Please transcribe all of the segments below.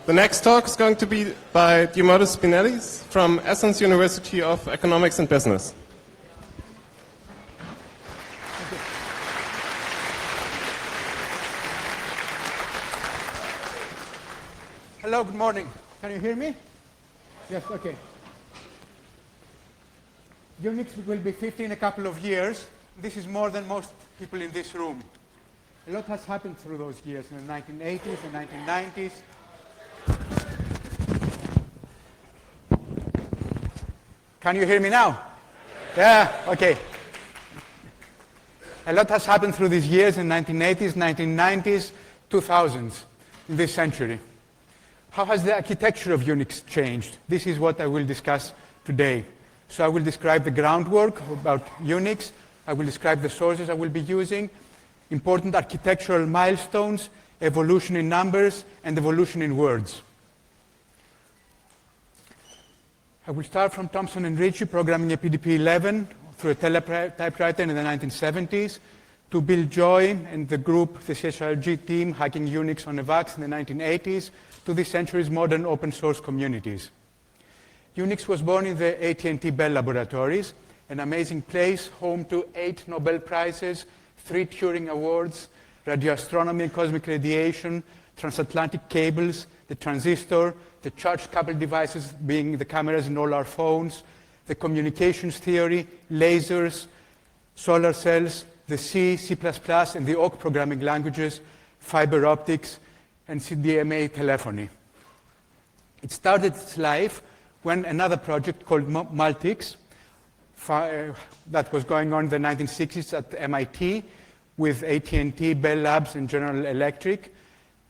The next talk is going to be by Diomede Spinelli from Athens University of Economics and Business. Hello, good morning. Can you hear me? Yes, okay. Unix will be 50 in a couple of years. This is more than most people in this room. A lot has happened through those years, in the 1980s and 1990s. Can you hear me now? Yeah, okay. A lot has happened through these years in the 1980s, 1990s, 2000s, in this century. How has the architecture of Unix changed? This is what I will discuss today. So I will describe the groundwork about Unix. I will describe the sources I will be using, important architectural milestones, evolution in numbers, and evolution in words. I will start from Thomson and Ritchie programming a PDP-11 through a teletypewriter in the 1970s, to Bill Joy and the group, the CSRG team, hacking Unix on a VAX in the 1980s, to this century's modern open source communities. Unix was born in the AT&T Bell laboratories, an amazing place home to 8 Nobel Prizes, 3 Turing Awards, radio astronomy and cosmic radiation, transatlantic cables, the transistor, the charge-coupled devices being the cameras in all our phones, the communications theory, lasers, solar cells, the C, C++, and the awk programming languages, fiber optics, and CDMA telephony. It started its life when another project called Multics, that was going on in the 1960s at MIT with AT&T, Bell Labs, and General Electric,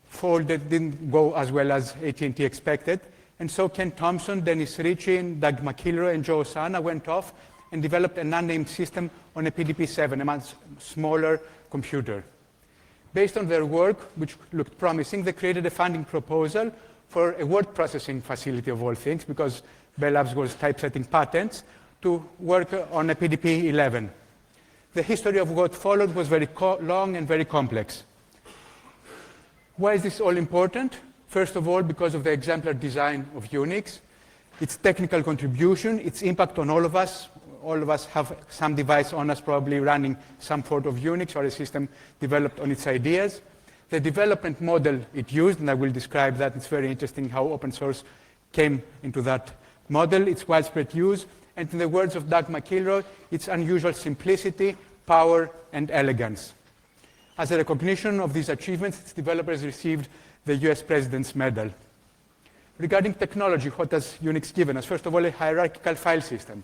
folded, didn't go as well as AT&T expected. And so Ken Thompson, Dennis Ritchie, and Doug McIlroy, and Joe Osana went off and developed an unnamed system on a PDP-7, a much smaller computer. Based on their work, which looked promising, they created a funding proposal for a word processing facility of all things, because Bell Labs was typesetting patents, to work on a PDP-11. The history of what followed was very long and very complex. Why is this all important? First of all, because of the exemplar design of Unix, its technical contribution, its impact on all of us. All of us have some device on us probably running some sort of Unix or a system developed on its ideas. The development model it used, and I will describe that. It's very interesting how open source came into that model, its widespread use, and in the words of Doug McIlroy, its unusual simplicity, power, and elegance. As a recognition of these achievements, its developers received the US President's Medal. Regarding technology, what has Unix given us? First of all, a hierarchical file system,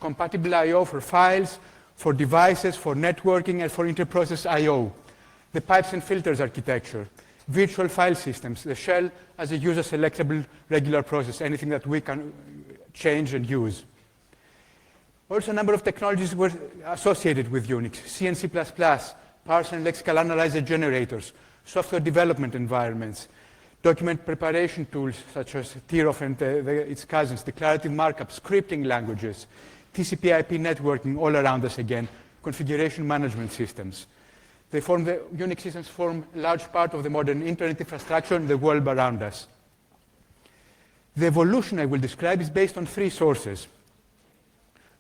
compatible I/O for files, for devices, for networking, and for interprocess I/O. The pipes and filters architecture, virtual file systems, the shell as a user-selectable regular process, anything that we can change and use. Also, a number of technologies were associated with Unix, C and C++, parser and lexical analyzer generators, software development environments, document preparation tools such as TIROF and its cousins, declarative markup, scripting languages, TCP/IP networking all around us again, configuration management systems. The Unix systems form a large part of the modern internet infrastructure and the world around us. The evolution I will describe is based on 3 sources.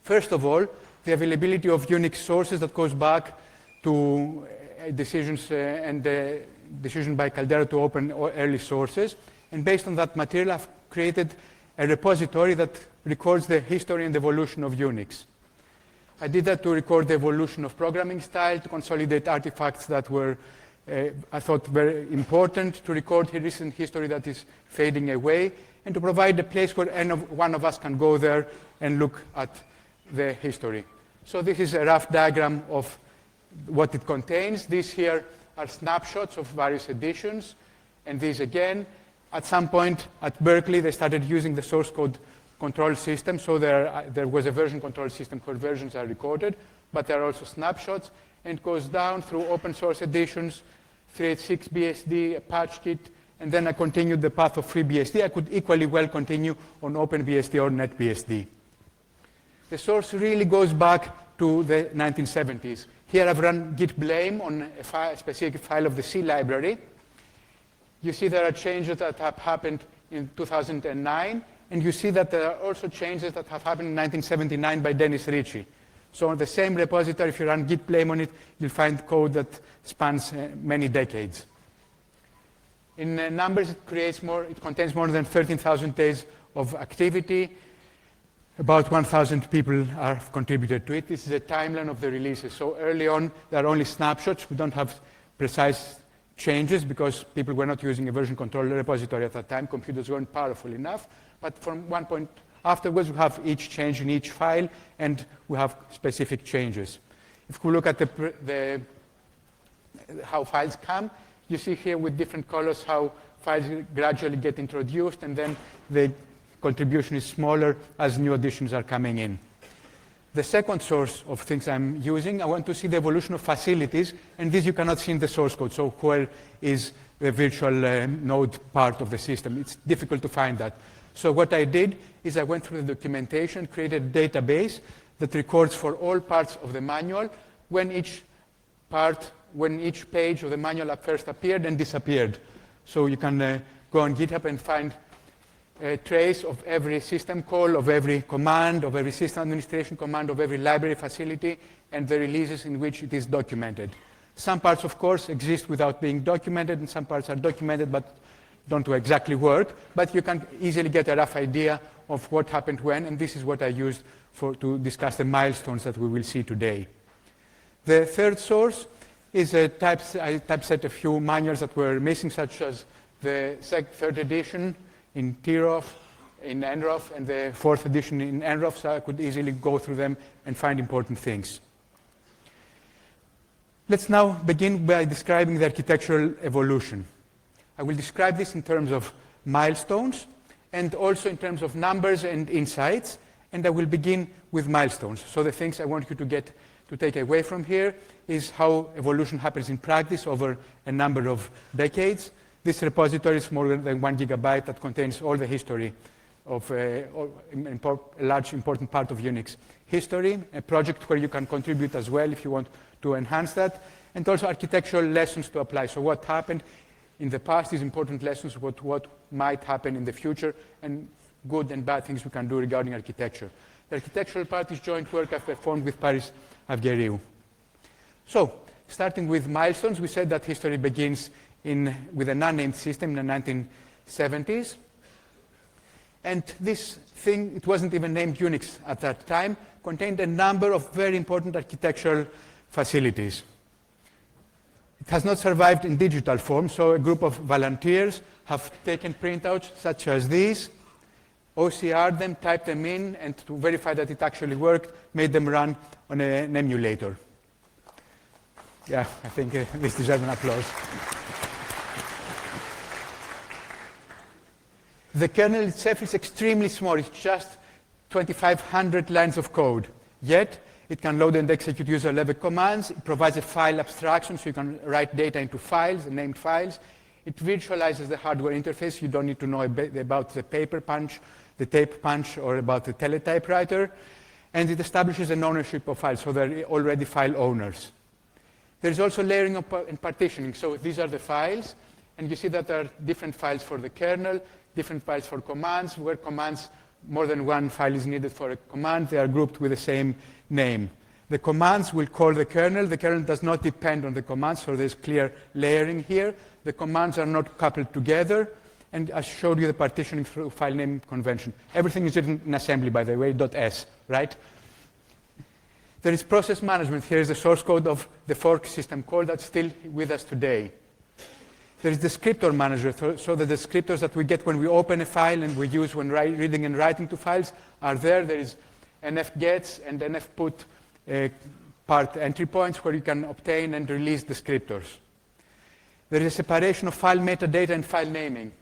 First of all, the availability of Unix sources that goes back to decisions and the decision by Caldera to open early sources. And based on that material, I've created a repository that records the history and evolution of Unix. I did that to record the evolution of programming style, to consolidate artifacts that were, I thought, very important, to record the recent history that is fading away, and to provide a place where one of us can go there and look at the history. So this is a rough diagram of what it contains. These here are snapshots of various editions, and these again. At some point at Berkeley, they started using the source code control system, so there was a version control system where versions are recorded, but there are also snapshots, and it goes down through open source editions, 386 BSD, a patch kit, and then I continued the path of FreeBSD. I could equally well continue on OpenBSD or NetBSD. The source really goes back to the 1970s. Here I've run git blame on a specific file of the C library. You see there are changes that have happened in 2009, and you see that there are also changes that have happened in 1979 by Dennis Ritchie. So on the same repository, if you run git blame on it, you'll find code that spans many decades. In numbers, it contains more than 13,000 days of activity. About 1,000 people have contributed to it. This is a timeline of the releases. So early on, there are only snapshots. We don't have precise changes because people were not using a version control repository at that time. Computers weren't powerful enough. But from one point afterwards, we have each change in each file, and we have specific changes. If we look at how files come, you see here with different colors how files gradually get introduced, and then the contribution is smaller as new additions are coming in. The second source of things I'm using, I want to see the evolution of facilities, and this you cannot see in the source code. So where is the virtual node part of the system? It's difficult to find that. So what I did is I went through the documentation, created a database that records for all parts of the manual when each page of the manual first appeared and disappeared. So you can go on GitHub and find a trace of every system call, of every command, of every system administration command, of every library facility, and the releases in which it is documented. Some parts, of course, exist without being documented, and some parts are documented but don't exactly work. But you can easily get a rough idea of what happened when, and this is what I used to discuss the milestones that we will see today. The third source is I typeset a few manuals that were missing, such as the third edition in TROF, in NROF, and the fourth edition in NROF, so I could easily go through them and find important things. Let's now begin by describing the architectural evolution. I will describe this in terms of milestones and also in terms of numbers and insights, and I will begin with milestones. So the things I want you to take away from here is how evolution happens in practice over a number of decades. This repository is more than 1 gigabyte that contains all the history of a large important part of Unix history, a project where you can contribute as well if you want to enhance that, and also architectural lessons to apply. So what happened in the past is important lessons about what might happen in the future, and good and bad things we can do regarding architecture. The architectural part is joint work I've performed with Paris Avgeriou. So, starting with milestones, we said that history begins with an unnamed system in the 1970s. And this thing, it wasn't even named Unix at that time, contained a number of very important architectural facilities. It has not survived in digital form, so a group of volunteers have taken printouts such as these, OCR'd them, typed them in, and to verify that it actually worked, made them run on an emulator. Yeah, I think this deserves an applause. The kernel itself is extremely small. It's just 2,500 lines of code. Yet, it can load and execute user-level commands. It provides a file abstraction, so you can write data into files, named files. It virtualizes the hardware interface. You don't need to know about the paper punch, the tape punch, or about the teletypewriter. And it establishes an ownership of files, so they're already file owners. There's also layering and partitioning. So these are the files, and you see that there are different files for the kernel, different files for commands. Where commands, more than one file is needed for a command, they are grouped with the same name. The commands will call the kernel. The kernel does not depend on the commands, so there's clear layering here. The commands are not coupled together, and I showed you the partitioning through file name convention. Everything is written in assembly, by the way, .s, right? There is process management. Here is the source code of the fork system call that's still with us today. There is the descriptor manager, so the descriptors that we get when we open a file and we use when reading and writing to files are there. There is nfgets and nfput part entry points where you can obtain and release descriptors. There is a separation of file metadata and file naming.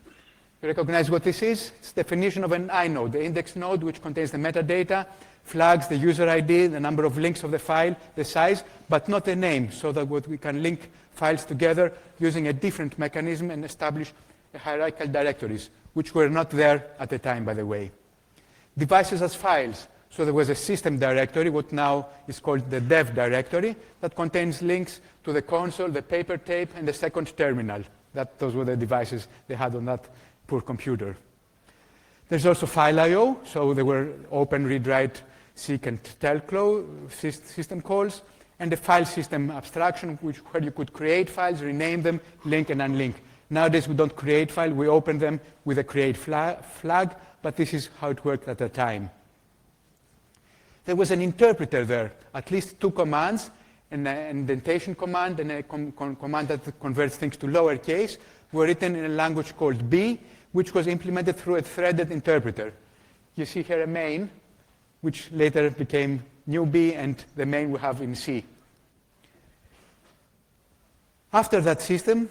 You recognize what this is? It's the definition of an inode, the index node, which contains the metadata, flags the user ID, the number of links of the file, the size, but not the name, so that we can link files together using a different mechanism and establish hierarchical directories, which were not there at the time, by the way. Devices as files. So there was a system directory, what now is called the dev directory, that contains links to the console, the paper tape, and the second terminal, Those were the devices they had on that poor computer. There's also file I/O, so there were open, read, write, seek, and tell system calls, and the file system abstraction, where you could create files, rename them, link and unlink. Nowadays, we don't create files, we open them with a create flag, but this is how it worked at the time. There was an interpreter there, at least 2 commands, an indentation command and a command that converts things to lowercase, were written in a language called B, which was implemented through a threaded interpreter. You see here a main, which later became new B, and the main we have in C. After that system,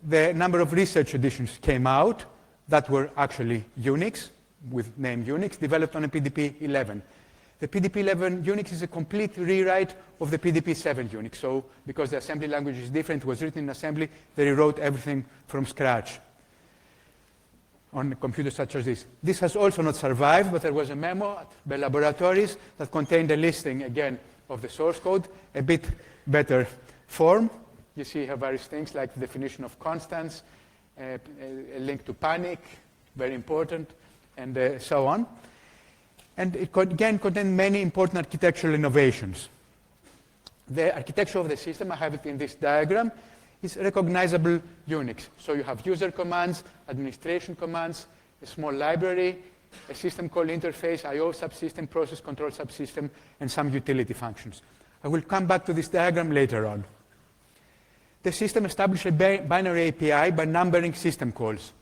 the number of research editions came out that were actually Unix, with name Unix, developed on a PDP-11. The PDP-11 Unix is a complete rewrite of the PDP-7 Unix. So because the assembly language is different, it was written in assembly, they rewrote everything from scratch on computers such as this. This has also not survived, but there was a memo at the laboratories that contained a listing, again, of the source code, a bit better form. You see here various things like the definition of constants, a link to panic, very important, and so on. And it again contained many important architectural innovations. The architecture of the system, I have it in this diagram, is recognizable Unix. So you have user commands, administration commands, a small library, a system call interface, I/O subsystem, process control subsystem, and some utility functions. I will come back to this diagram later on. The system established a binary API by numbering system calls.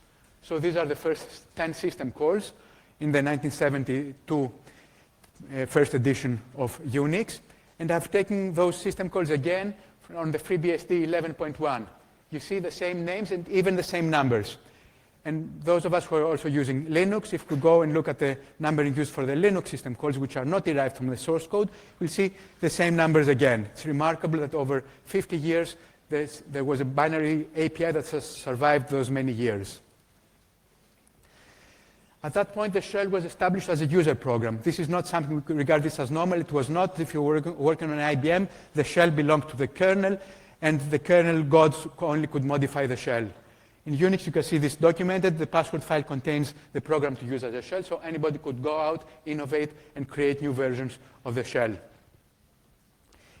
So these are the first 10 system calls in the 1972 first edition of Unix. And I've taken those system calls again on the FreeBSD 11.1. You see the same names and even the same numbers. And those of us who are also using Linux, if we go and look at the numbering used for the Linux system calls, which are not derived from the source code, we'll see the same numbers again. It's remarkable that over 50 years, there was a binary API that has survived those many years. At that point, the shell was established as a user program. This is not something we could regard this as normal. It was not. If you were working on IBM, the shell belonged to the kernel, and the kernel gods only could modify the shell. In Unix, you can see this documented. The password file contains the program to use as a shell, so anybody could go out, innovate, and create new versions of the shell.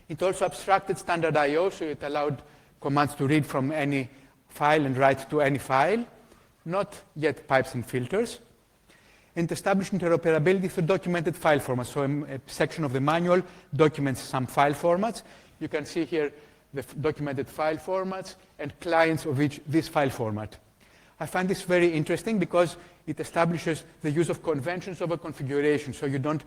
It also abstracted standard I/O, so it allowed commands to read from any file and write to any file, not yet pipes and filters, and established interoperability through documented file formats. So a section of the manual documents some file formats. You can see here the documented file formats and clients of this file format. I find this very interesting because it establishes the use of conventions over configuration. So you don't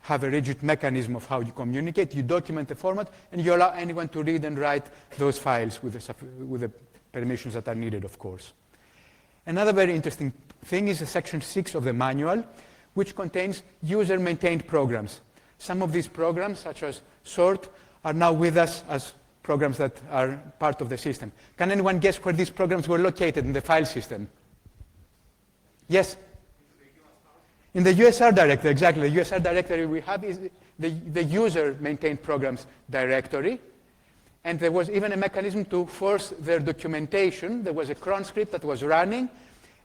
have a rigid mechanism of how you communicate. You document the format, and you allow anyone to read and write those files with the permissions that are needed, of course. Another very interesting thing is section 6 of the manual, which contains user-maintained programs. Some of these programs, such as sort, are now with us as programs that are part of the system. Can anyone guess where these programs were located in the file system? Yes? In the USR directory, exactly. The USR directory we have is the user-maintained programs directory. And there was even a mechanism to force their documentation. There was a cron script that was running,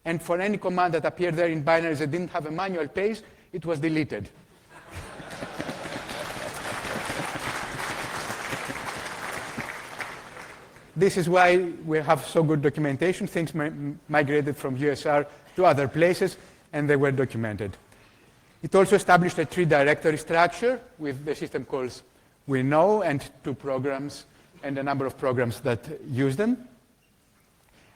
and for any command that appeared there in binaries that didn't have a manual page, it was deleted. This is why we have so good documentation. Things migrated from USR to other places, and they were documented. It also established a tree directory structure with the system calls we know and 2 programs and a number of programs that use them.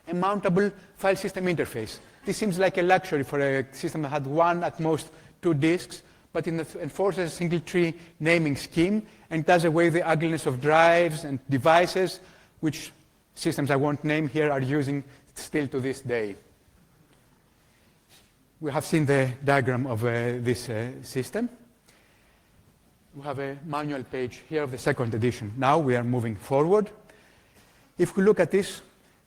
A mountable file system interface. This seems like a luxury for a system that had 1, at most 2 disks, but it enforces a single tree naming scheme and does away with the ugliness of drives and devices, which systems I won't name here are using still to this day. We have seen the diagram of this system. We have a manual page here of the 2nd edition. Now we are moving forward. If we look at this,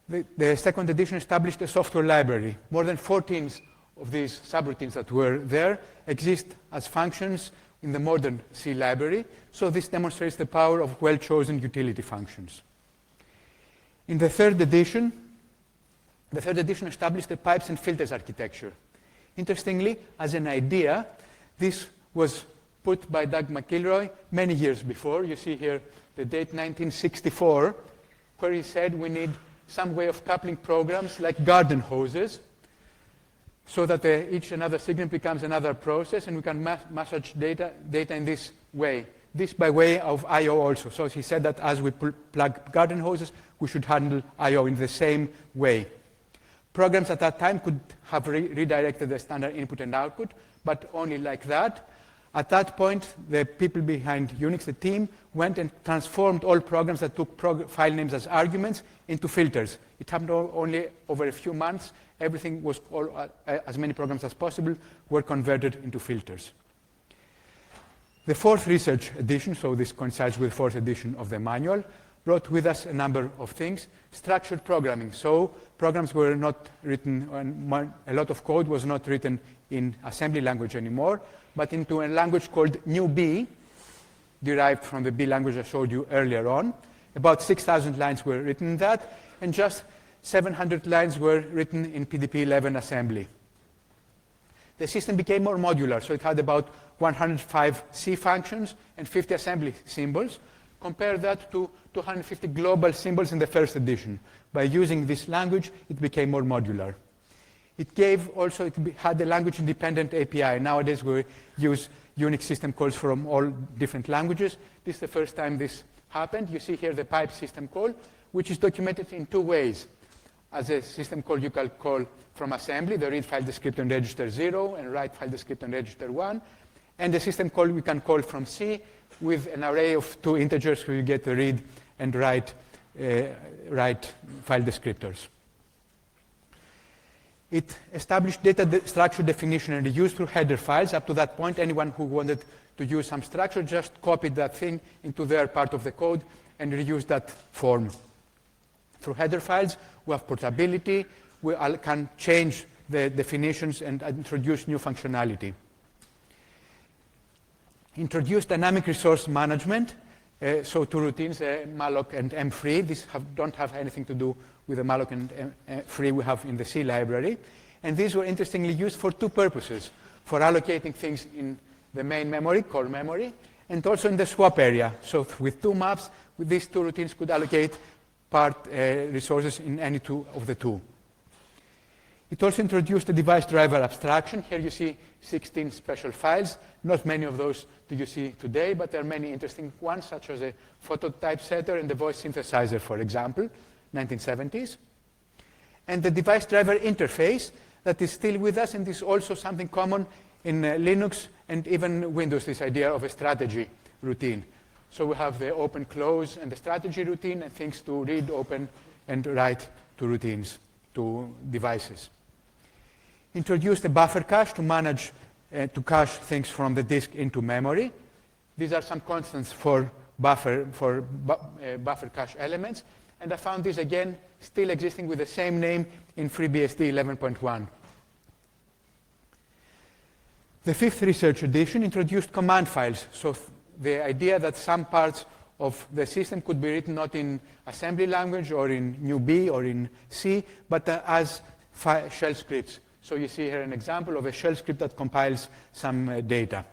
the 2nd edition established a software library. More than 14 of these subroutines that were there exist as functions in the modern C library. So this demonstrates the power of well-chosen utility functions. In the 3rd edition, The third edition established the pipes and filters architecture. Interestingly, as an idea, this was put by Doug McIlroy many years before. You see here the date 1964, where he said we need some way of coupling programs like garden hoses so that each another signal becomes another process, and we can massage data in this way. This by way of I/O also. So he said that as we plug garden hoses, we should handle I/O in the same way. Programs at that time could have redirected the standard input and output, but only like that. At that point, the people behind Unix, the team, went and transformed all programs that took file names as arguments into filters. It happened only over a few months. Everything was, as many programs as possible, were converted into filters. The fourth research edition, so this coincides with the fourth edition of the manual, brought with us a number of things. Structured programming. So programs were not written, a lot of code was not written in assembly language anymore, but into a language called New B, derived from the B language I showed you earlier on. About 6,000 lines were written in that, and just 700 lines were written in PDP-11 assembly. The system became more modular, so it had about 105 C functions and 50 assembly symbols. Compare that to 250 global symbols in the first edition. By using this language, it became more modular. It had a language-independent API. Nowadays, we use Unix system calls from all different languages. This is the first time this happened. You see here the pipe system call, which is documented in two ways. As a system call, you can call from assembly, the read file descriptor on register 0 and write file descriptor on register 1. And the system call we can call from C with an array of two integers where you get the read and write file descriptors. It established data structure definition and reuse through header files. Up to that point, anyone who wanted to use some structure just copied that thing into their part of the code and reused that form. Through header files, we have portability. We can change the definitions and introduce new functionality. Introduced dynamic resource management. So two routines, malloc and mfree. These don't have anything to do with the malloc and free we have in the C library. And these were interestingly used for two purposes: for allocating things in the main memory, core memory, and also in the swap area. So with two maps, these two routines could allocate resources in any two of the two. It also introduced a device driver abstraction. Here you see 16 special files. Not many of those do you see today, but there are many interesting ones, such as a photo typesetter and the voice synthesizer, for example, 1970s. And the device driver interface that is still with us, and is also something common in Linux and even Windows, this idea of a strategy routine. So we have the open, close, and the strategy routine, and things to read, open, and write to routines, to devices. Introduced a buffer cache to manage, to cache things from the disk into memory. These are some constants for buffer cache elements. And I found this again still existing with the same name in FreeBSD 11.1. The fifth research edition introduced command files. So the idea that some parts of the system could be written not in assembly language or in New B or in C, but as shell scripts. So you see here an example of a shell script that compiles some data.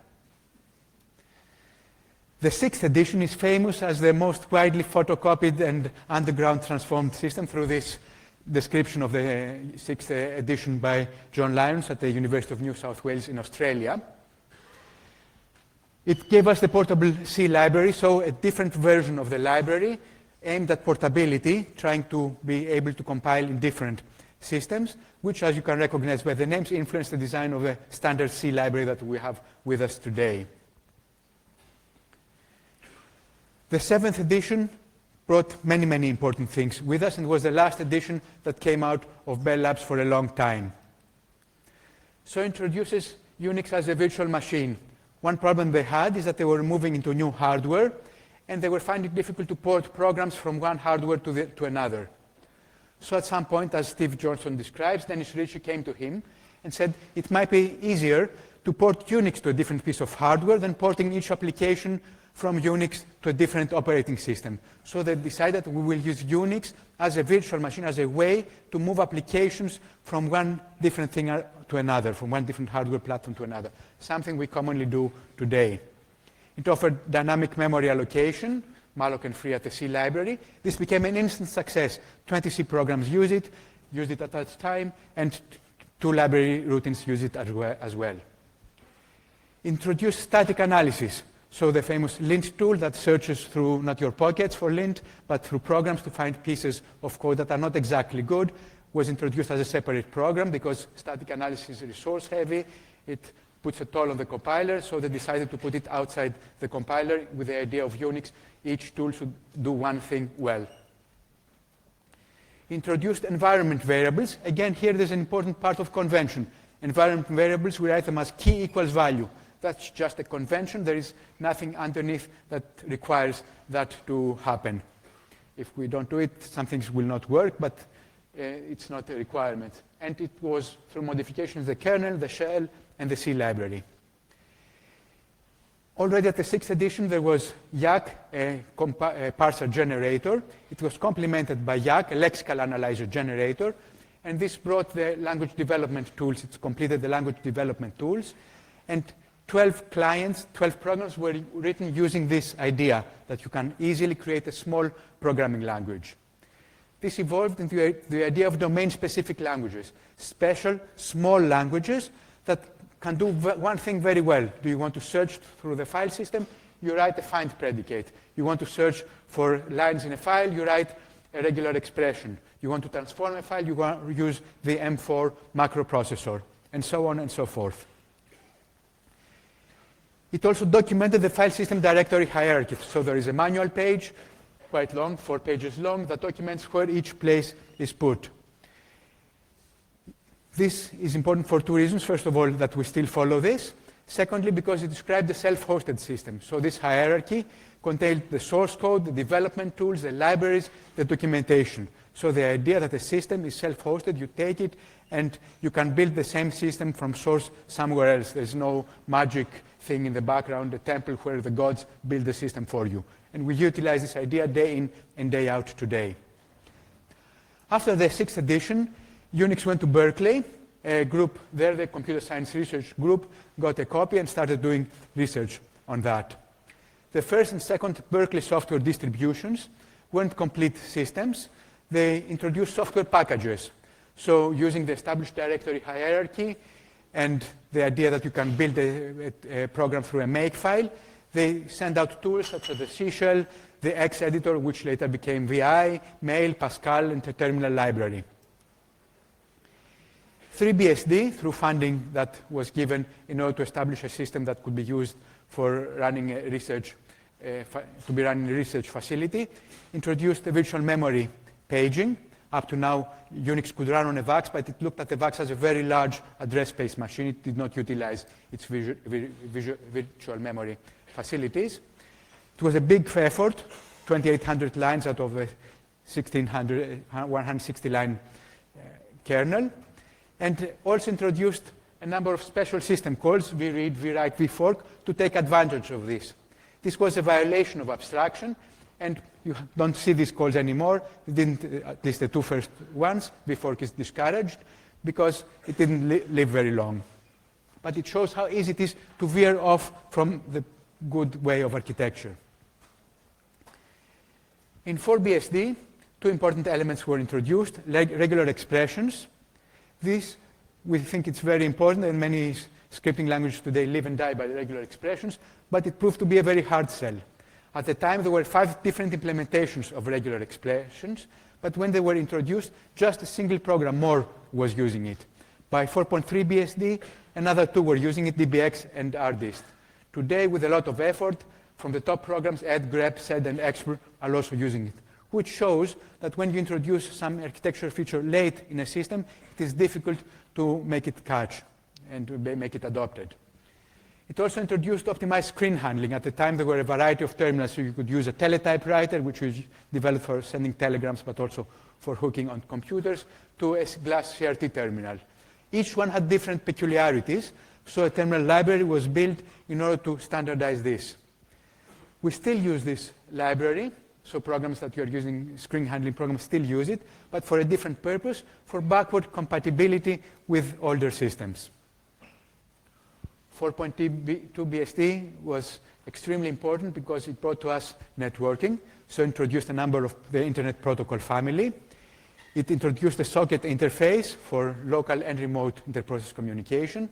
The sixth edition is famous as the most widely photocopied and underground transformed system through this description of the sixth edition by John Lyons at the University of New South Wales in Australia. It gave us the portable C library, so a different version of the library aimed at portability, trying to be able to compile in different systems, which, as you can recognize by the names, influenced the design of the standard C library that we have with us today. The seventh edition brought many, many important things with us and was the last edition that came out of Bell Labs for a long time. So it introduces Unix as a virtual machine. One problem they had is that they were moving into new hardware, and they were finding it difficult to port programs from one hardware to another. So at some point, as Steve Johnson describes, Dennis Ritchie came to him and said it might be easier to port Unix to a different piece of hardware than porting each application from Unix to a different operating system. So they decided we will use Unix as a virtual machine, as a way to move applications from one different thing to another, from one different hardware platform to another, something we commonly do today. It offered dynamic memory allocation, malloc and free at the C library. This became an instant success. 20 C programs used it at that time, and 2 library routines use it as well. Introduced static analysis. So the famous lint tool that searches through not your pockets for lint, but through programs to find pieces of code that are not exactly good, was introduced as a separate program because static analysis is resource heavy. It puts a toll on the compiler, so they decided to put it outside the compiler with the idea of Unix. Each tool should do one thing well. Introduced environment variables. Again, here there's an important part of convention. Environment variables, we write them as key equals value. That's just a convention. There is nothing underneath that requires that to happen. If we don't do it, some things will not work, but it's not a requirement. And it was through modifications the kernel, the shell, and the C library. Already at the 6th edition, there was YAC, a parser generator. It was complemented by YAC, a lexical analyzer generator. And this brought the language development tools. It's completed the language development tools. And 12 clients, 12 programs were written using this idea that you can easily create a small programming language. This evolved into the idea of domain-specific languages, special, small languages that can do one thing very well. Do you want to search through the file system? You write a find predicate. You want to search for lines in a file? You write a regular expression. You want to transform a file? You want to use the M4 macro processor, and so on and so forth. It also documented the file system directory hierarchy. So there is a manual page, quite long, 4 pages long, that documents where each place is put. This is important for 2 reasons. First of all, that we still follow this. Secondly, because it described the self-hosted system. So this hierarchy contained the source code, the development tools, the libraries, the documentation. So the idea that the system is self-hosted, you take it, and you can build the same system from source somewhere else. There's no magic thing in the background, a temple where the gods build the system for you. And we utilize this idea day in and day out today. After the 6th edition, Unix went to Berkeley. A group there, the computer science research group, got a copy and started doing research on that. The first and second Berkeley software distributions weren't complete systems. They introduced software packages. So using the established directory hierarchy and the idea that you can build a program through a makefile, they send out tools such as the C shell, the X editor, which later became VI, Mail, Pascal, and the terminal library. FreeBSD, through funding that was given in order to establish a system that could be used for running a research, to be run in a research facility, introduced the virtual memory paging. Up to now, Unix could run on a VAX, but it looked at the VAX as a very large address space machine. It did not utilize its virtual memory facilities. It was a big effort, 2,800 lines out of a 160-line kernel, and also introduced a number of special system calls, vread, vrite, vfork, to take advantage of this. This was a violation of abstraction, and you don't see these calls anymore. It didn't, at least the 2 first ones. Vfork is discouraged because it didn't live very long. But it shows how easy it is to veer off from the good way of architecture. In FreeBSD, 2 important elements were introduced, regular expressions. This, we think it's very important, and many scripting languages today live and die by regular expressions, but it proved to be a very hard sell. At the time, there were 5 different implementations of regular expressions, but when they were introduced, just a single program more was using it. By 4.3 BSD, another 2 were using it, DBX and RDist. Today, with a lot of effort, from the top programs, Ed, grep, sed, and expr are also using it, which shows that when you introduce some architecture feature late in a system, it is difficult to make it catch and to make it adopted. It also introduced optimized screen handling. At the time, there were a variety of terminals, so you could use a teletypewriter, which was developed for sending telegrams, but also for hooking on computers, to a glass CRT terminal. Each one had different peculiarities, so a terminal library was built in order to standardize this. We still use this library, so programs that you are using, string handling programs, still use it, but for a different purpose, for backward compatibility with older systems. 4.2 BSD was extremely important because it brought to us networking, so introduced a number of the Internet Protocol family. It introduced a socket interface for local and remote inter-process communication,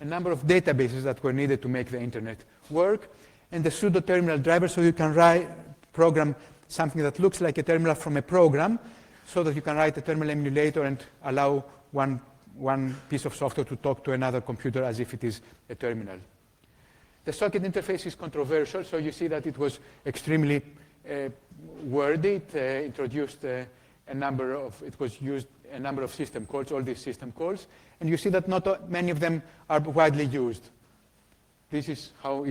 a number of databases that were needed to make the Internet work, and the pseudo-terminal driver, so you can program something that looks like a terminal from a program, so that you can write a terminal emulator and allow one piece of software to talk to another computer as if it is a terminal. The socket interface is controversial, so you see that it was extremely wordy. It introduced it was used a number of system calls, all these system calls, and you see that not many of them are widely used. This is how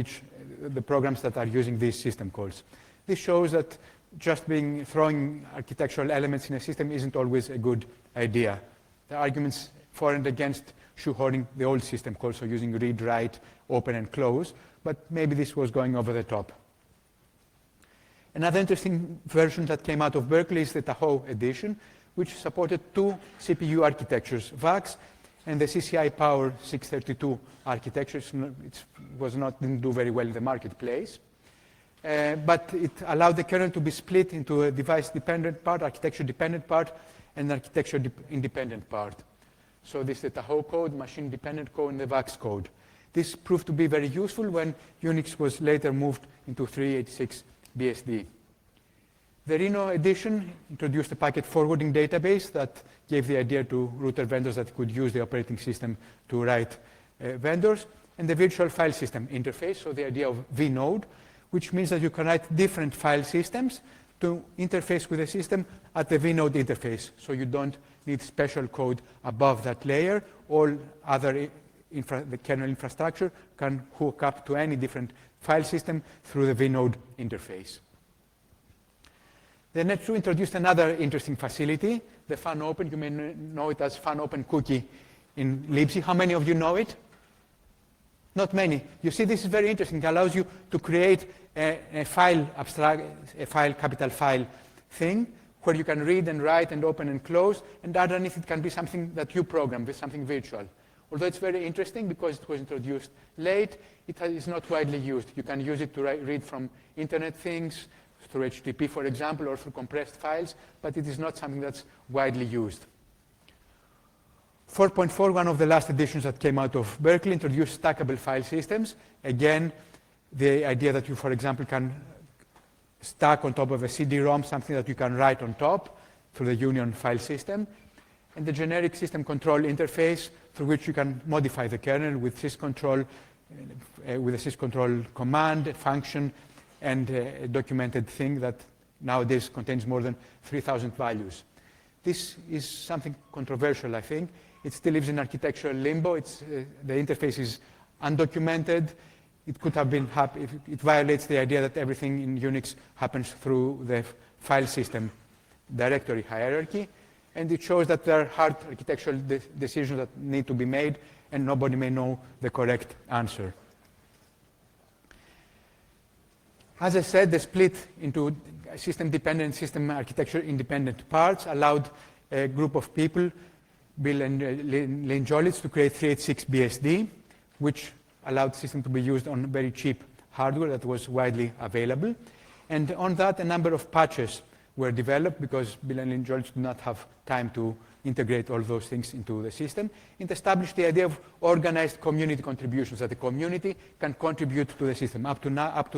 the programs that are using these system calls. This shows that just throwing architectural elements in a system isn't always a good idea. The arguments for and against shoehorning the old system calls, so using read, write, open, and close, but maybe this was going over the top. Another interesting version that came out of Berkeley is the Tahoe edition, which supported two CPU architectures, VAX and the CCI Power 632 architecture. It didn't do very well in the marketplace. But it allowed the kernel to be split into a device-dependent part, architecture-dependent part, and architecture-independent part. So this is the Tahoe code, machine-dependent code, and the VAX code. This proved to be very useful when Unix was later moved into 386 BSD. The Reno edition introduced a packet forwarding database that gave the idea to router vendors that could use the operating system to write vendors, and the virtual file system interface, so the idea of vnode, which means that you can write different file systems to interface with the system at the vnode interface, so you don't need special code above that layer. All other the kernel infrastructure can hook up to any different file system through the vnode interface. The Net2 introduced another interesting facility, the FunOpen. You may know it as FunOpen Cookie in libc. How many of you know it? Not many. You see, this is very interesting. It allows you to create a file capital file thing, where you can read and write and open and close, and underneath it can be something that you program, with something virtual. Although it's very interesting because it was introduced late, it is not widely used. You can use it to read from internet things, through HTTP, for example, or through compressed files, but it is not something that's widely used. 4.4, one of the last editions that came out of Berkeley, introduced stackable file systems. Again, the idea that you, for example, can stack on top of a CD-ROM something that you can write on top through the Union file system, and the generic system control interface through which you can modify the kernel with syscontrol, with a syscontrol command, a function, and a documented thing that nowadays contains more than 3,000 values. This is something controversial, I think. It still lives in architectural limbo. The interface is undocumented. It could have been it violates the idea that everything in Unix happens through the file system directory hierarchy. And it shows that there are hard architectural decisions that need to be made, and nobody may know the correct answer. As I said, the split into system-dependent and system architecture-independent parts allowed a group of people, Bill and Lynn Jolitz, to create 386 BSD, which allowed the system to be used on very cheap hardware that was widely available. And on that, a number of patches were developed because Bill and Lynn Jolitz did not have time to integrate all those things into the system. It established the idea of organized community contributions, that the community can contribute to the system. Up to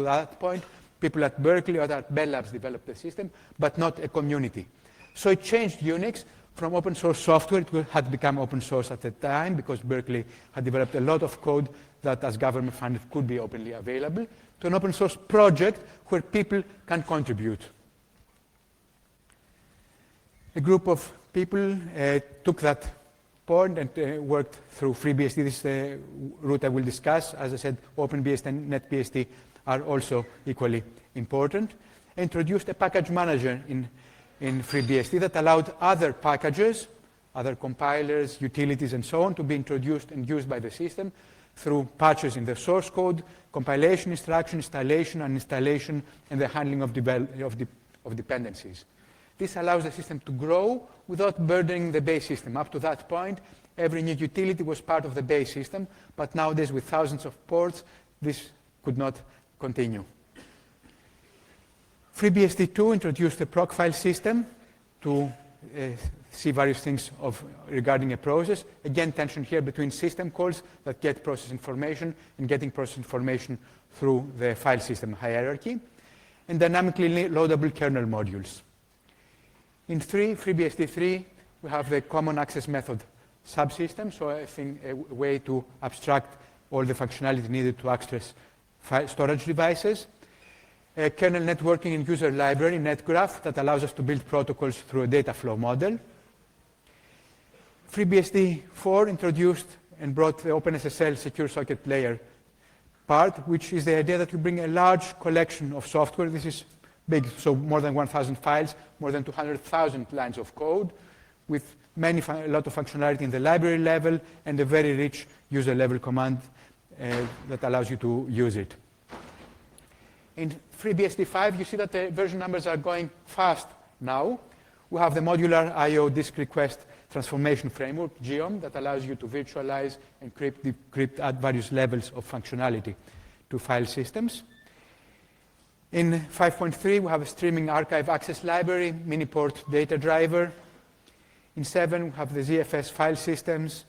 that point, people at Berkeley or at Bell Labs developed the system, but not a community. So it changed Unix from open source software. It had become open source at the time because Berkeley had developed a lot of code that, as government funded, could be openly available, to an open source project where people can contribute. A group of people took that point and worked through FreeBSD. This is the route I will discuss. As I said, OpenBSD and NetBSD are also equally important. Introduced a package manager in FreeBSD that allowed other packages, other compilers, utilities, and so on, to be introduced and used by the system through patches in the source code, compilation instruction, installation, uninstallation, and the handling of dependencies. This allows the system to grow without burdening the base system. Up to that point, every new utility was part of the base system, but nowadays with thousands of ports, this could not continue. FreeBSD 2 introduced the proc file system to see various things regarding a process. Again, tension here between system calls that get process information and getting process information through the file system hierarchy, and dynamically loadable kernel modules. In FreeBSD 3, we have the common access method subsystem, so I think a way to abstract all the functionality needed to access storage devices. A kernel networking and user library, NetGraph, that allows us to build protocols through a data flow model. FreeBSD 4 introduced and brought the OpenSSL secure socket layer part, which is the idea that you bring a large collection of software. This is big, so more than 1,000 files, more than 200,000 lines of code, with a lot of functionality in the library level and a very rich user level command that allows you to use it. In FreeBSD 5, you see that the version numbers are going fast now. We have the modular I/O disk request transformation framework, GEOM, that allows you to virtualize and decrypt at various levels of functionality to file systems. In 5.3, we have a streaming archive access library, Miniport data driver. In 7, we have the ZFS file systems.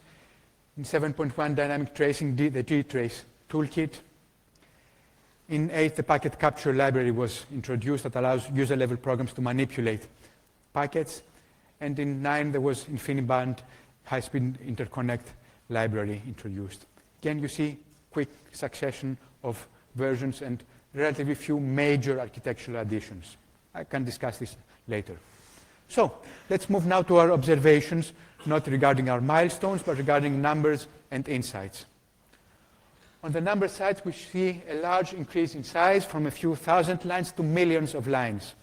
In 7.1, dynamic tracing, the gtrace toolkit. In 8, the packet capture library was introduced that allows user-level programs to manipulate packets. And in 9, there was InfiniBand high-speed interconnect library introduced. Again, you see quick succession of versions and relatively few major architectural additions. I can discuss this later. So let's move now to our observations, not regarding our milestones, but regarding numbers and insights. On the number side, we see a large increase in size from a few thousand lines to millions of lines.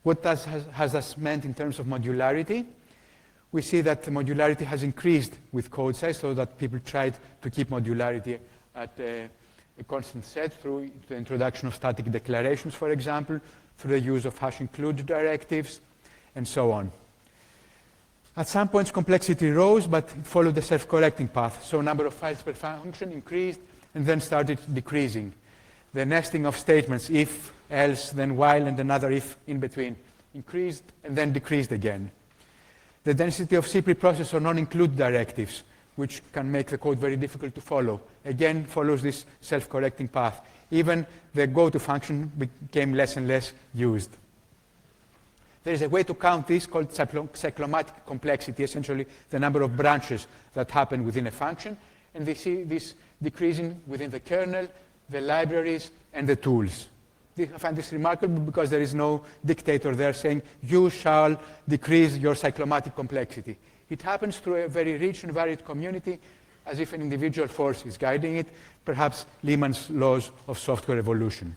What has this meant in terms of modularity? We see that the modularity has increased with code size, so that people tried to keep modularity at a constant set through the introduction of static declarations, for example, through the use of hash include directives, and so on. At some points, complexity rose, but it followed the self-correcting path. So number of files per function increased and then started decreasing. The nesting of statements, if, else, then while, and another if in between, increased and then decreased again. The density of C preprocessor non-include directives, which can make the code very difficult to follow, again follows this self-correcting path. Even the go-to function became less and less used. There is a way to count this called cyclomatic complexity, essentially the number of branches that happen within a function, and they see this decreasing within the kernel, the libraries, and the tools. I find this remarkable because there is no dictator there saying, you shall decrease your cyclomatic complexity. It happens through a very rich and varied community, as if an individual force is guiding it, perhaps Leemann's laws of software evolution.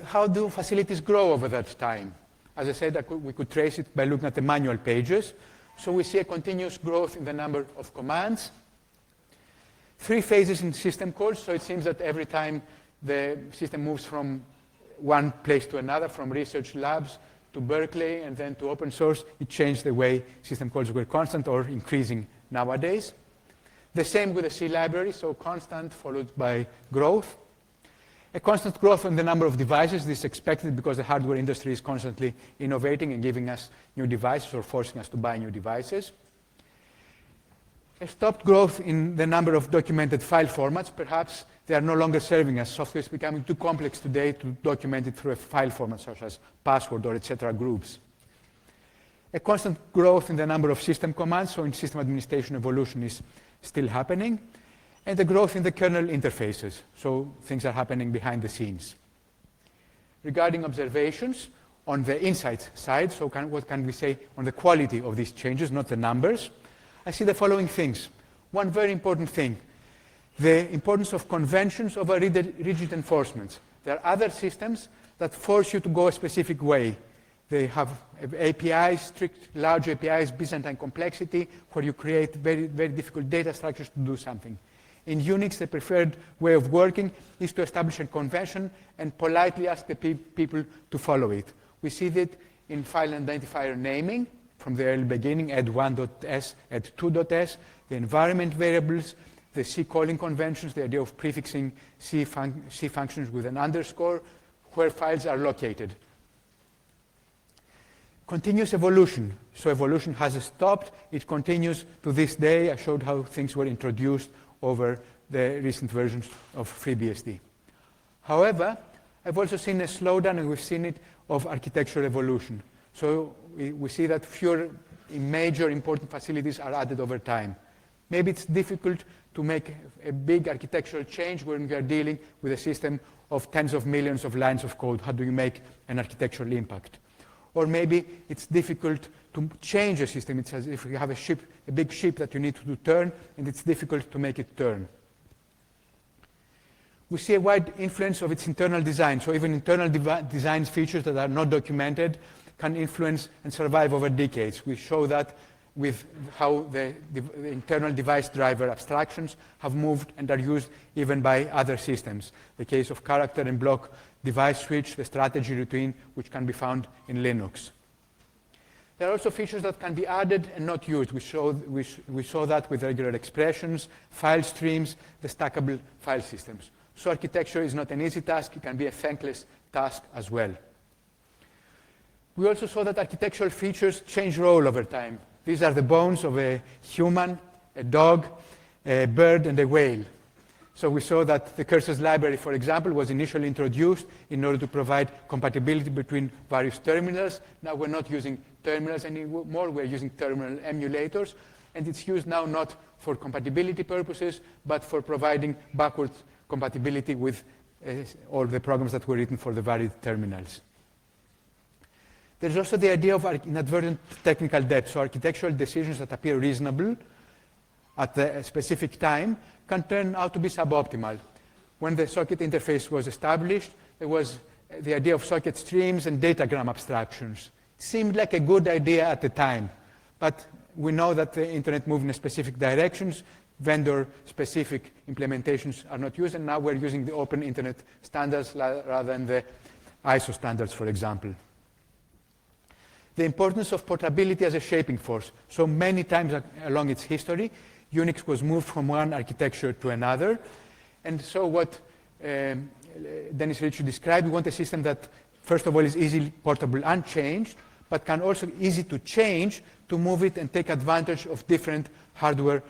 How do facilities grow over that time? As I said, we could trace it by looking at the manual pages. So we see a continuous growth in the number of commands. 3 phases in system calls, so it seems that every time the system moves from one place to another, from research labs to Berkeley and then to open source, it changed the way system calls were constant or increasing nowadays. The same with the C library, so constant followed by growth. A constant growth in the number of devices. This is expected because the hardware industry is constantly innovating and giving us new devices or forcing us to buy new devices. A stopped growth in the number of documented file formats. Perhaps they are no longer serving us. Software is becoming too complex today to document it through a file format such as password or etc. groups. A constant growth in the number of system commands, so in system administration evolution is still happening. And the growth in the kernel interfaces, so things are happening behind the scenes. Regarding observations, on the insights side, so what can we say on the quality of these changes, not the numbers? I see the following things. One very important thing, the importance of conventions over rigid enforcements. There are other systems that force you to go a specific way. They have APIs, strict large APIs, Byzantine complexity, where you create very, very difficult data structures to do something. In Unix, the preferred way of working is to establish a convention and politely ask the people to follow it. We see that in file identifier naming from the early beginning, add 1.s, add 2.s, the environment variables, the C calling conventions, the idea of prefixing C functions with an underscore, where files are located. Continuous evolution. So evolution hasn't stopped. It continues to this day. I showed how things were introduced over the recent versions of FreeBSD. However, I've also seen a slowdown, and we've seen it, of architectural evolution. So we see that fewer major important facilities are added over time. Maybe it's difficult to make a big architectural change when we are dealing with a system of tens of millions of lines of code. How do you make an architectural impact? Or maybe it's difficult to change a system. It's as if you have a big ship that you need to turn, and it's difficult to make it turn. We see a wide influence of its internal design. So even internal design features that are not documented can influence and survive over decades. We show that with how the internal device driver abstractions have moved and are used even by other systems. The case of character and block device switch, the strategy routine, which can be found in Linux. There are also features that can be added and not used. We saw that with regular expressions, file streams, the stackable file systems. So architecture is not an easy task. It can be a thankless task as well. We also saw that architectural features change role over time. These are the bones of a human, a dog, a bird, and a whale. So we saw that the cursors library, for example, was initially introduced in order to provide compatibility between various terminals. Now we're not using terminals anymore, we're using terminal emulators. And it's used now not for compatibility purposes, but for providing backward compatibility with all the programs that were written for the varied terminals. There's also the idea of inadvertent technical debt. So architectural decisions that appear reasonable at a specific time can turn out to be suboptimal. When the socket interface was established, there was the idea of socket streams and datagram abstractions. It seemed like a good idea at the time, but we know that the internet moved in specific directions. Vendor-specific implementations are not used, and now we're using the open internet standards rather than the ISO standards, for example. The importance of portability as a shaping force. So many times along its history, Unix was moved from one architecture to another. And so what Dennis Ritchie described, we want a system that, first of all, is easily portable and changed, but can also be easy to change to move it and take advantage of different hardware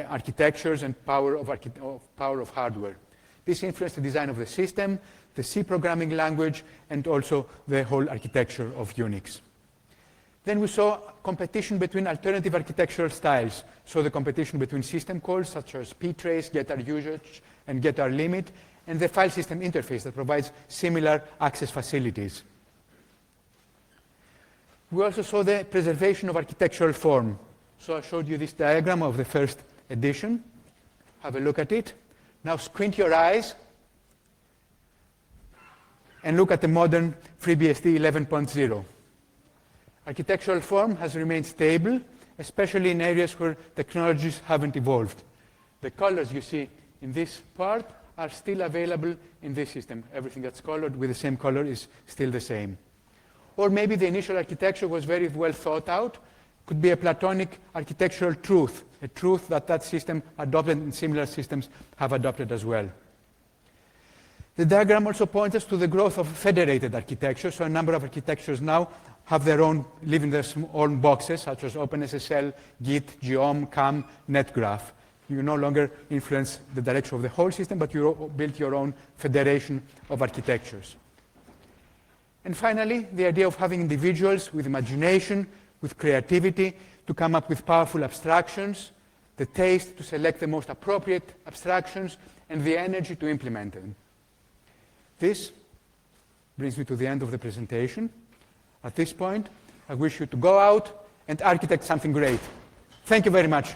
architectures and power of hardware. This influenced the design of the system, the C programming language, and also the whole architecture of Unix. Then we saw competition between alternative architectural styles. So the competition between system calls such as ptrace, getarUsage, and getarLimit, and the file system interface that provides similar access facilities. We also saw the preservation of architectural form. So I showed you this diagram of the first edition. Have a look at it. Now squint your eyes and look at the modern FreeBSD 11.0. Architectural form has remained stable, especially in areas where technologies haven't evolved. The colors you see in this part are still available in this system. Everything that's colored with the same color is still the same. Or maybe the initial architecture was very well thought out. Could be a Platonic architectural truth, a truth that that system adopted and similar systems have adopted as well. The diagram also points us to the growth of federated architecture. So a number of architectures now have their own, live in their own boxes, such as OpenSSL, Git, Geom, CAM, NetGraph. You no longer influence the direction of the whole system, but you build your own federation of architectures. And finally, the idea of having individuals with imagination, with creativity, to come up with powerful abstractions, the taste to select the most appropriate abstractions, and the energy to implement them. This brings me to the end of the presentation. At this point, I wish you to go out and architect something great. Thank you very much.